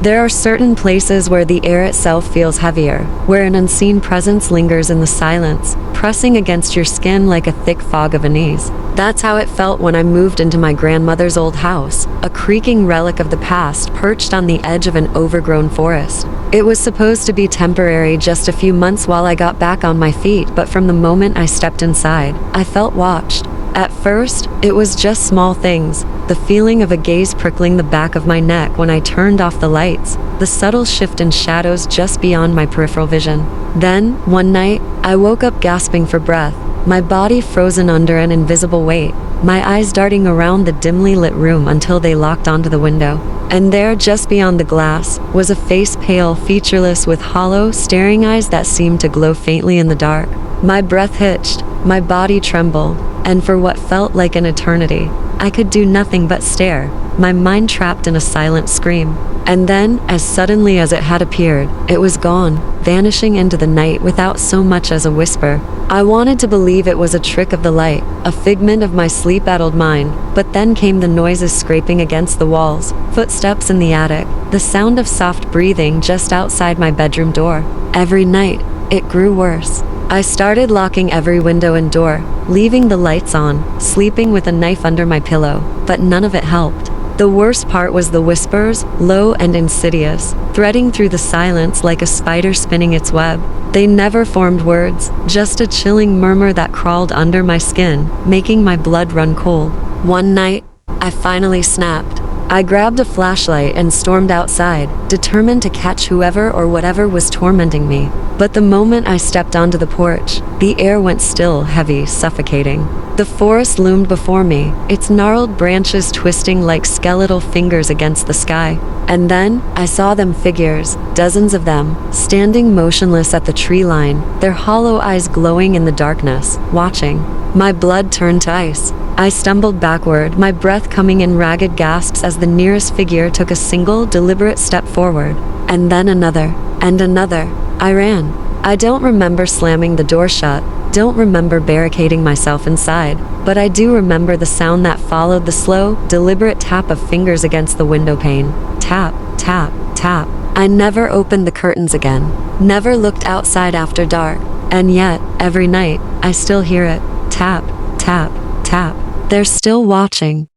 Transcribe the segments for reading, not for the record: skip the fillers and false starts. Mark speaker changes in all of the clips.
Speaker 1: There are certain places where the air itself feels heavier, where an unseen presence lingers in the silence, pressing against your skin like a thick fog of unease. That's how it felt when I moved into my grandmother's old house, a creaking relic of the past perched on the edge of an overgrown forest. It was supposed to be temporary, just a few months while I got back on my feet, but from the moment I stepped inside, I felt watched. At first, it was just small things, the feeling of a gaze prickling the back of my neck when I turned off the lights, the subtle shift in shadows just beyond my peripheral vision. Then, one night, I woke up gasping for breath, my body frozen under an invisible weight, my eyes darting around the dimly lit room until they locked onto the window. And there, just beyond the glass, was a face pale, featureless, with hollow, staring eyes that seemed to glow faintly in the dark. My breath hitched, my body trembled, and for what felt like an eternity, I could do nothing but stare, my mind trapped in a silent scream. And then, as suddenly as it had appeared, it was gone, vanishing into the night without so much as a whisper. I wanted to believe it was a trick of the light, a figment of my sleep-addled mind, but then came the noises scraping against the walls, footsteps in the attic, the sound of soft breathing just outside my bedroom door. Every night, it grew worse. I started locking every window and door, leaving the lights on, sleeping with a knife under my pillow, but none of it helped. The worst part was the whispers, low and insidious, threading through the silence like a spider spinning its web. They never formed words, just a chilling murmur that crawled under my skin, making my blood run cold. One night, I finally snapped. I grabbed a flashlight and stormed outside, determined to catch whoever or whatever was tormenting me. But the moment I stepped onto the porch, the air went still, heavy, suffocating. The forest loomed before me, its gnarled branches twisting like skeletal fingers against the sky. And then, I saw them, figures, dozens of them, standing motionless at the tree line, their hollow eyes glowing in the darkness, watching. My blood turned to ice. I stumbled backward, my breath coming in ragged gasps as the nearest figure took a single, deliberate step forward. And then another, and another. I ran. I don't remember slamming the door shut, don't remember barricading myself inside, but I do remember the sound that followed the slow, deliberate tap of fingers against the window pane. Tap, tap, tap. I never opened the curtains again, never looked outside after dark, and yet, every night, I still hear it. Tap, tap, tap. They're still watching.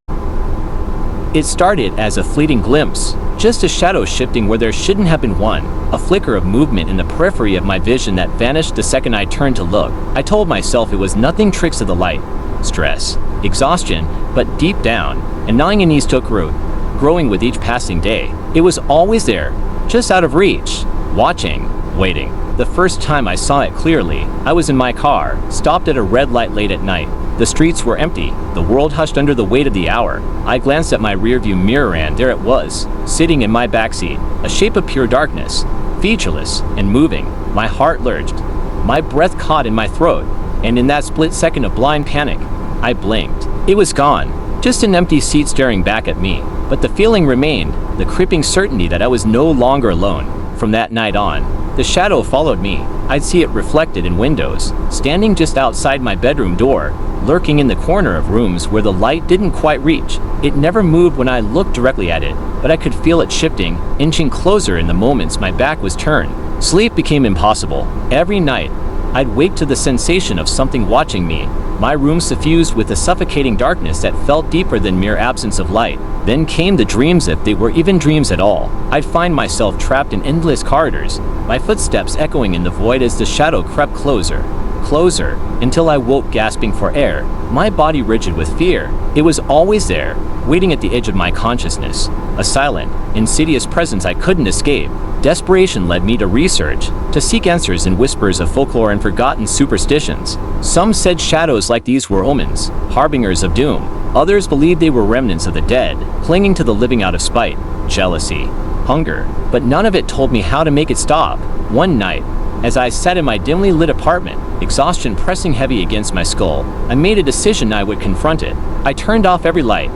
Speaker 2: It started as a fleeting glimpse, just a shadow shifting where there shouldn't have been one, a flicker of movement in the periphery of my vision that vanished the second I turned to look. I told myself it was nothing, tricks of the light, stress, exhaustion, but deep down, a gnawing unease took root, growing with each passing day. It was always there, just out of reach, watching, waiting. The first time I saw it clearly, I was in my car, stopped at a red light late at night. The streets were empty, the world hushed under the weight of the hour. I glanced at my rearview mirror and there it was, sitting in my backseat, a shape of pure darkness, featureless and moving. My heart lurched, my breath caught in my throat, and in that split second of blind panic, I blinked. It was gone, just an empty seat staring back at me. But the feeling remained, the creeping certainty that I was no longer alone. From that night on, the shadow followed me. I'd see it reflected in windows, standing just outside my bedroom door, lurking in the corner of rooms where the light didn't quite reach. It never moved when I looked directly at it, but I could feel it shifting, inching closer in the moments my back was turned. Sleep became impossible. Every night, I'd wake to the sensation of something watching me, my room suffused with a suffocating darkness that felt deeper than mere absence of light. Then came the dreams, if they were even dreams at all. I'd find myself trapped in endless corridors, my footsteps echoing in the void as the shadow crept closer, closer, until I woke gasping for air, my body rigid with fear. It was always there, waiting at the edge of my consciousness, a silent, insidious presence I couldn't escape. Desperation led me to research, to seek answers in whispers of folklore and forgotten superstitions. Some said shadows like these were omens, harbingers of doom. Others believed they were remnants of the dead, clinging to the living out of spite, jealousy, hunger. But none of it told me how to make it stop. One night, as I sat in my dimly lit apartment, exhaustion pressing heavy against my skull, I made a decision I would confront it. I turned off every light,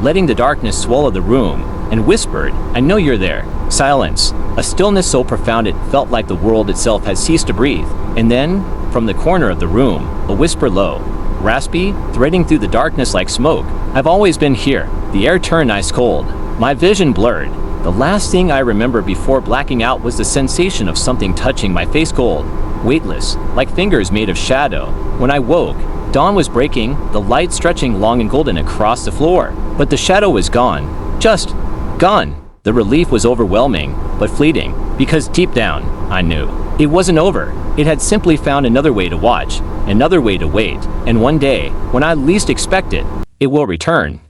Speaker 2: letting the darkness swallow the room, and whispered, "I know you're there." Silence, a stillness so profound it felt like the world itself had ceased to breathe. And then, from the corner of the room, a whisper low, raspy, threading through the darkness like smoke, "I've always been here." The air turned ice cold. My vision blurred, The last thing I remember before blacking out was the sensation of something touching my face, cold, weightless, like fingers made of shadow. When I woke, dawn was breaking, the light stretching long and golden across the floor. But the shadow was gone. Just gone. The relief was overwhelming, but fleeting, because deep down, I knew. It wasn't over. It had simply found another way to watch, another way to wait, and one day, when I least expect it, it will return.